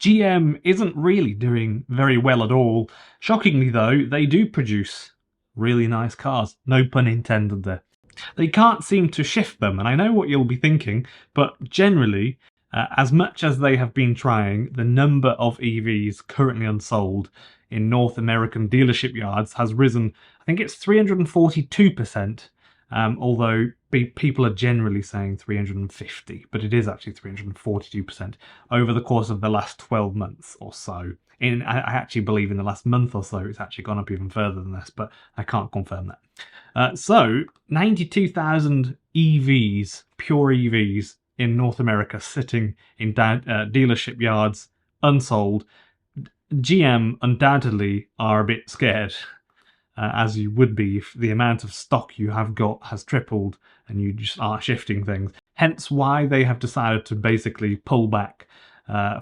GM isn't really doing very well at all. Shockingly though, they do produce really nice cars. No pun intended there. They can't seem to shift them, and I know what you'll be thinking, but generally, as much as they have been trying, the number of EVs currently unsold in North American dealership yards has risen, I think it's 342%, although people are generally saying 350, but it is actually 342% over the course of the last 12 months or so. I actually believe in the last month or so it's actually gone up even further than this, but I can't confirm that. So 92,000 EVs, pure EVs, in North America sitting in dealership yards unsold. GM undoubtedly are a bit scared, as you would be if the amount of stock you have got has tripled and you just are shifting things. Hence why they have decided to basically pull back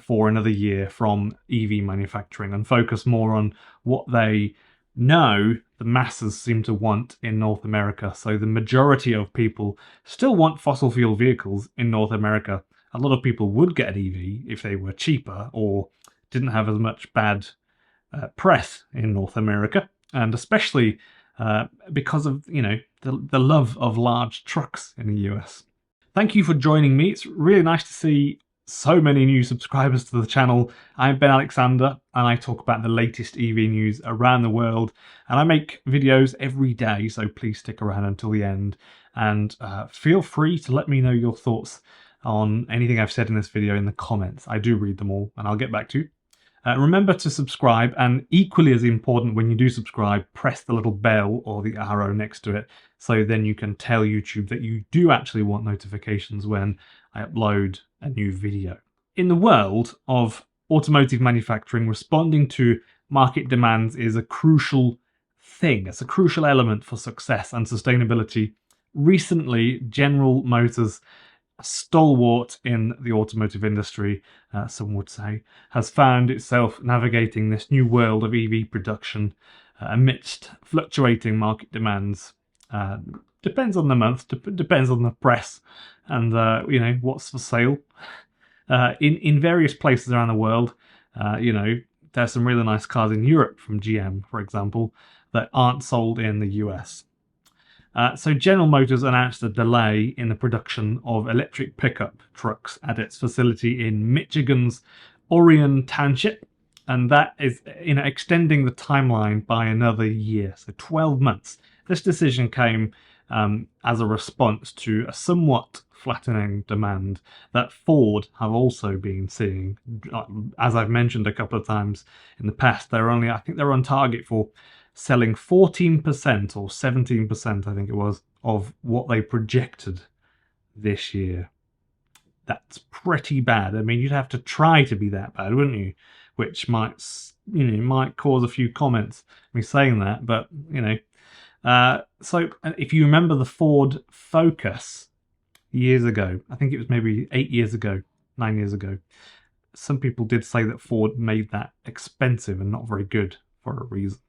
for another year from EV manufacturing and focus more on what they know the masses seem to want in North America. So the majority of people still want fossil fuel vehicles in North America. A lot of people would get an EV if they were cheaper or didn't have as much bad press in North America, and especially because of the love of large trucks in the US. Thank you for joining me. It's really nice to see so many new subscribers to the channel. I'm Ben Alexander and I talk about the latest EV news around the world, and I make videos every day, so please stick around until the end and feel free to let me know your thoughts on anything I've said in this video in the comments. I do read them all and I'll get back to you. Remember to subscribe, and equally as important, when you do subscribe, press the little bell or the arrow next to it, so then you can tell YouTube that you do actually want notifications when I upload a new video. In the world of automotive manufacturing, responding to market demands is a crucial thing. It's a crucial element for success and sustainability. Recently, General Motors, a stalwart in the automotive industry, some would say, has found itself navigating this new world of EV production amidst fluctuating market demands. Depends on the month, depends on the press, and what's for sale. In various places around the world, there's some really nice cars in Europe from GM, for example, that aren't sold in the US. So General Motors announced a delay in the production of electric pickup trucks at its facility in Michigan's Orion Township, and that is extending the timeline by another year, so 12 months. This decision came as a response to a somewhat flattening demand that Ford have also been seeing. As I've mentioned a couple of times in the past, I think they're on target for selling 14% or 17%, I think it was, of what they projected this year. That's pretty bad. I mean, you'd have to try to be that bad, wouldn't you? Which might cause a few comments, me saying that, but so if you remember the Ford Focus years ago, I think it was maybe 9 years ago, some people did say that Ford made that expensive and not very good for a reason.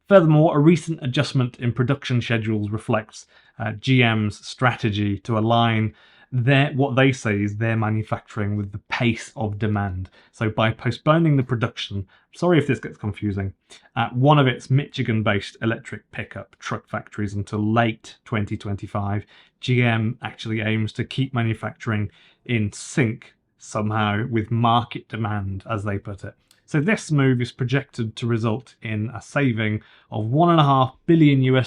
Furthermore, a recent adjustment in production schedules reflects GM's strategy to align what they say is their manufacturing with the pace of demand. So by postponing the production, sorry if this gets confusing, at one of its Michigan-based electric pickup truck factories until late 2025, GM actually aims to keep manufacturing in sync somehow with market demand, as they put it. So this move is projected to result in a saving of $1.5 billion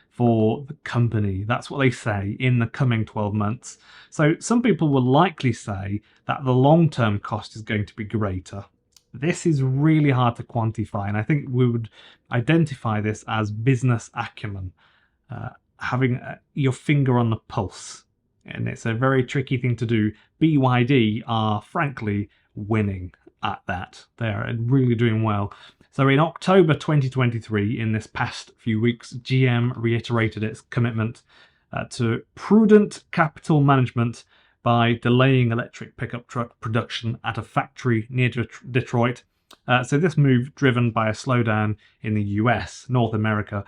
for the company. That's what they say, in the coming 12 months. So some people will likely say that the long-term cost is going to be greater. This is really hard to quantify, and I think we would identify this as business acumen, having your finger on the pulse. And it's a very tricky thing to do. BYD are frankly winning at that. They're really doing well. So in October 2023, in this past few weeks, GM reiterated its commitment to prudent capital management by delaying electric pickup truck production at a factory near Detroit. So this move, driven by a slowdown in the US, North America,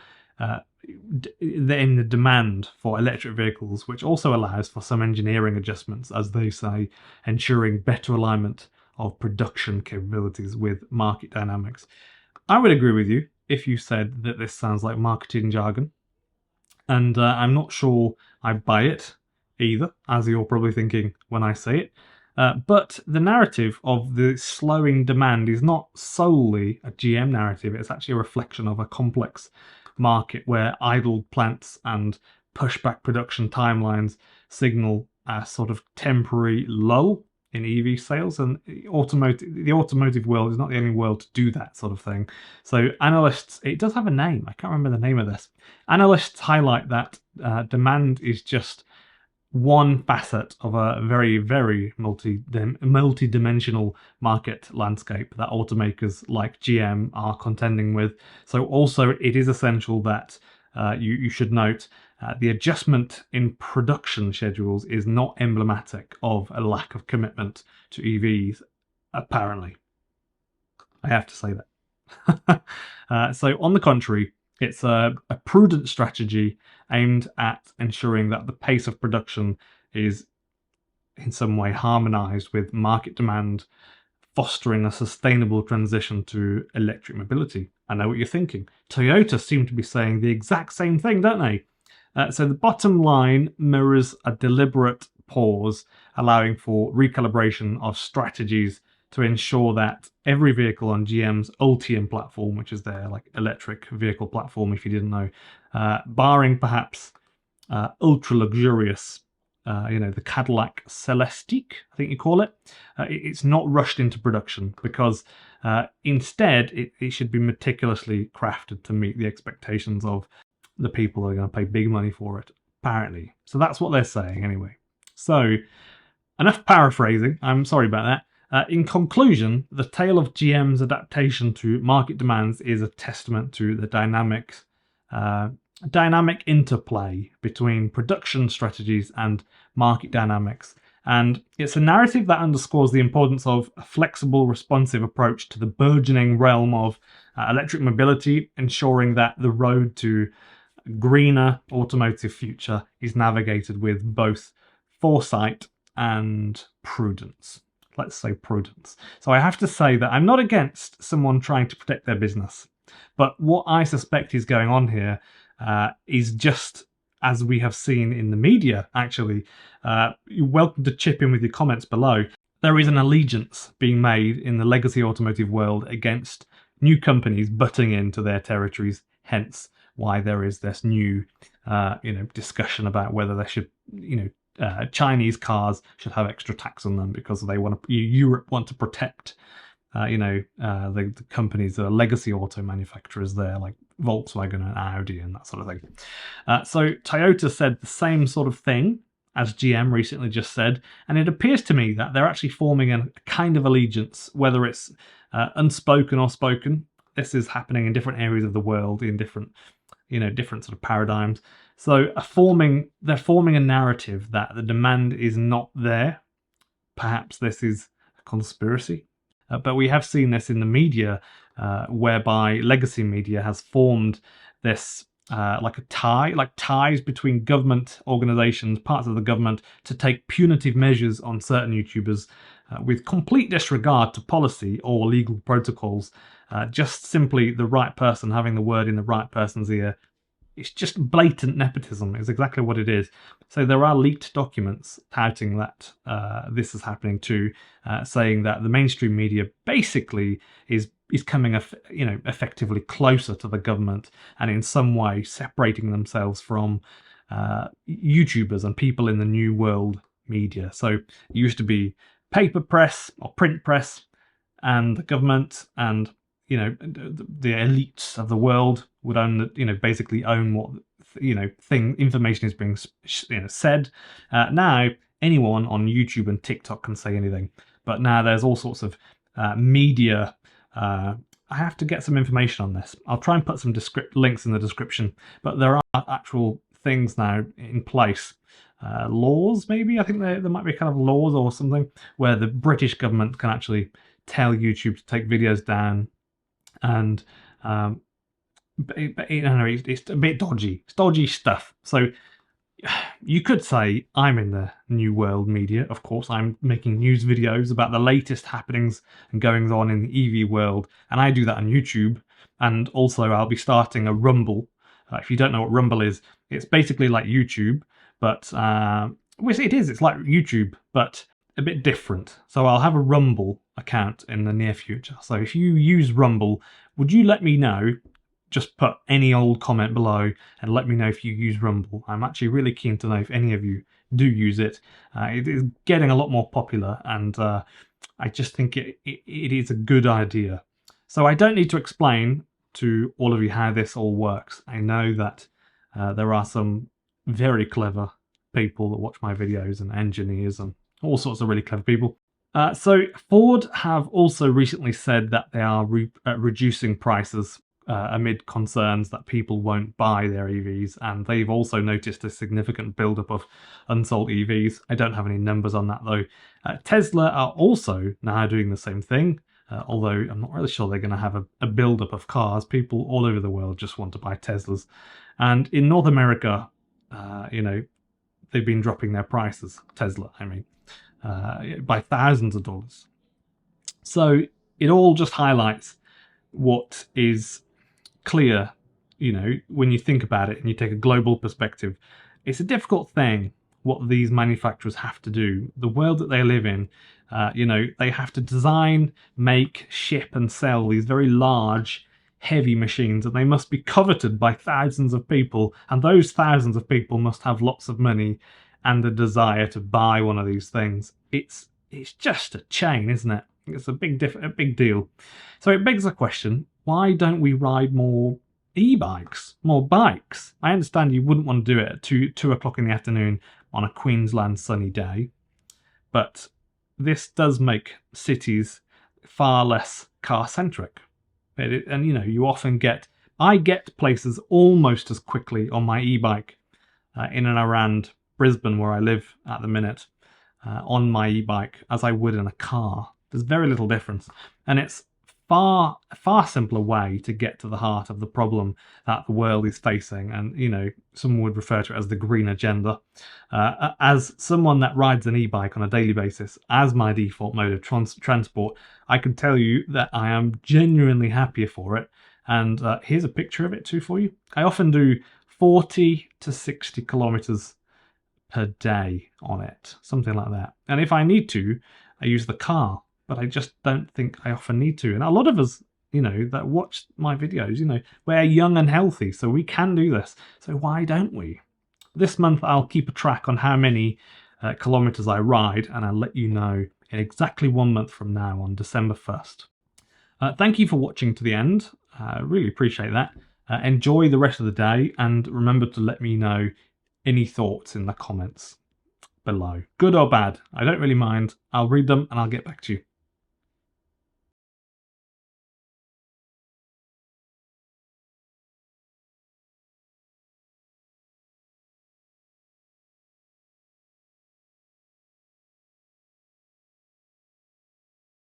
in the demand for electric vehicles, which also allows for some engineering adjustments, as they say, ensuring better alignment of production capabilities with market dynamics. I would agree with you if you said that this sounds like marketing jargon, and I'm not sure I buy it either, as you're probably thinking when I say it. But the narrative of the slowing demand is not solely a GM narrative, it's actually a reflection of a complex market where idled plants and pushback production timelines signal a sort of temporary lull in EV sales, and the automotive world is not the only world to do that sort of thing. So analysts, it does have a name, I can't remember the name of this. Analysts highlight that demand is just one facet of a very, very multi-dimensional market landscape that automakers like GM are contending with. So also it is essential that you should note the adjustment in production schedules is not emblematic of a lack of commitment to EVs, apparently. I have to say that. So on the contrary, it's a prudent strategy aimed at ensuring that the pace of production is in some way harmonized with market demand, fostering a sustainable transition to electric mobility. I know what you're thinking. Toyota seem to be saying the exact same thing, don't they? So the bottom line mirrors a deliberate pause, allowing for recalibration of strategies to ensure that every vehicle on GM's Ultium platform, which is their like electric vehicle platform, if you didn't know, barring perhaps ultra luxurious, the Cadillac Celestiq, I think you call it, it's not rushed into production because instead it should be meticulously crafted to meet the expectations of the people that are going to pay big money for it, apparently. So that's what they're saying anyway. So enough paraphrasing, I'm sorry about that. In conclusion, the tale of GM's adaptation to market demands is a testament to the dynamic interplay between production strategies and market dynamics. And it's a narrative that underscores the importance of a flexible, responsive approach to the burgeoning realm of electric mobility, ensuring that the road to a greener automotive future is navigated with both foresight and prudence. Let's say prudence. So I have to say that I'm not against someone trying to protect their business, but what I suspect is going on here is just as we have seen in the media, actually. You're welcome to chip in with your comments below. There is an allegiance being made in the legacy automotive world against new companies butting into their territories, hence why there is this new discussion about whether they should, Chinese cars should have extra tax on them because they Europe want to protect the companies, the legacy auto manufacturers there, like Volkswagen and Audi and that sort of thing. So Toyota said the same sort of thing as GM recently just said, and it appears to me that they're actually forming a kind of allegiance, whether it's unspoken or spoken. This is happening in different areas of the world, in different sort of paradigms. So they're forming a narrative that the demand is not there. Perhaps this is a conspiracy. But we have seen this in the media, whereby legacy media has formed this ties between government organizations, parts of the government, to take punitive measures on certain YouTubers with complete disregard to policy or legal protocols. Just simply the right person having the word in the right person's ear. It's just blatant nepotism is exactly what it is. So there are leaked documents touting that this is happening too, saying that the mainstream media basically is coming effectively closer to the government and in some way separating themselves from YouTubers and people in the new world media. So it used to be paper press or print press and the government, and the elites of the world would own basically own what information is being said. Now anyone on YouTube and TikTok can say anything, but now there's all sorts of media. I have to get some information on this. I'll try and put some links in the description, but there are actual things now in place. Laws, maybe? I think there might be kind of laws or something where the British government can actually tell YouTube to take videos down, and it's a bit dodgy. It's dodgy stuff. So you could say I'm in the new world media. Of course, I'm making news videos about the latest happenings and goings on in the EV world, and I do that on YouTube. And also, I'll be starting a Rumble. If you don't know what Rumble is, it's basically like YouTube, but which it is. It's like YouTube, but a bit different. So I'll have a Rumble account in the near future. So if you use Rumble, would you let me know? Just put any old comment below and let me know if you use Rumble. I'm actually really keen to know if any of you do use it. It is getting a lot more popular, and I just think it is a good idea. So I don't need to explain to all of you how this all works. I know that there are some very clever people that watch my videos, and engineers and all sorts of really clever people. So Ford have also recently said that they are reducing prices amid concerns that people won't buy their EVs, and they've also noticed a significant buildup of unsold EVs. I don't have any numbers on that though. Tesla are also now doing the same thing, although I'm not really sure they're going to have a buildup of cars. People all over the world just want to buy Teslas, and in North America, they've been dropping their prices. Tesla, I mean, by thousands of dollars. So it all just highlights what is clear, when you think about it and you take a global perspective. It's a difficult thing what these manufacturers have to do. The world that they live in, they have to design, make, ship and sell these very large, heavy machines, and they must be coveted by thousands of people, and those thousands of people must have lots of money and a desire to buy one of these things. It's just a chain, isn't it? It's a big deal. So it begs the question, why don't we ride more e-bikes, more bikes? I understand you wouldn't want to do it at 2 o'clock in the afternoon on a Queensland sunny day, but this does make cities far less car-centric. And you often I get places almost as quickly on my e-bike in and around Brisbane, where I live at the minute, on my e-bike as I would in a car. There's very little difference, and it's far simpler way to get to the heart of the problem that the world is facing. And someone would refer to it as the green agenda. As someone that rides an e-bike on a daily basis as my default mode of transport, I can tell you that I am genuinely happier for it. And here's a picture of it too for you. I often do 40 to 60 kilometers per day on it, something like that. And if I need to, I use the car, but I just don't think I often need to. And a lot of us, that watch my videos, we're young and healthy, so we can do this. So why don't we? This month I'll keep a track on how many kilometers I ride, and I'll let you know in exactly 1 month from now on December 1st. Thank you for watching to the end. I really appreciate that. Enjoy the rest of the day, and remember to let me know any thoughts in the comments below. Good or bad, I don't really mind. I'll read them and I'll get back to you.